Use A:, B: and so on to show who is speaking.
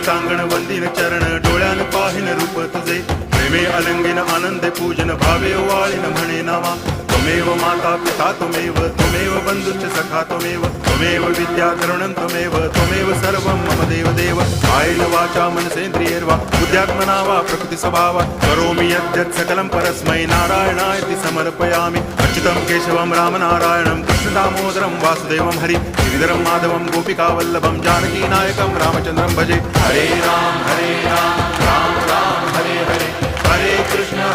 A: सांगण वंदिन चरण डोळ्यान पाहिन रूप तुझे प्रेमे अलंगिन आनंदे पूजन भावे वाळीन म्हणे नावा त्वमेव माता पिता त्वमेव बंधुश्च सखा त्वमेव विद्या करुणं त्वमेव सर्वं मम देव कायेन वाचा मनसेन्द्रियैर्वा बुद्ध्यात्मना वा प्रकृति स्वभावात् करोमि यद्यत् सकलं परस्मै नारायणायति समर्पयामि अच्युतं केशवं रामनारायणं कृष्णदामोदरं वासुदेवं हरि गिरिधरं माधवं गोपिकावल्लभं जानकीनायकं रामचन्द्रं भजे हरे राम राम राम हरे हरे हरे कृष्ण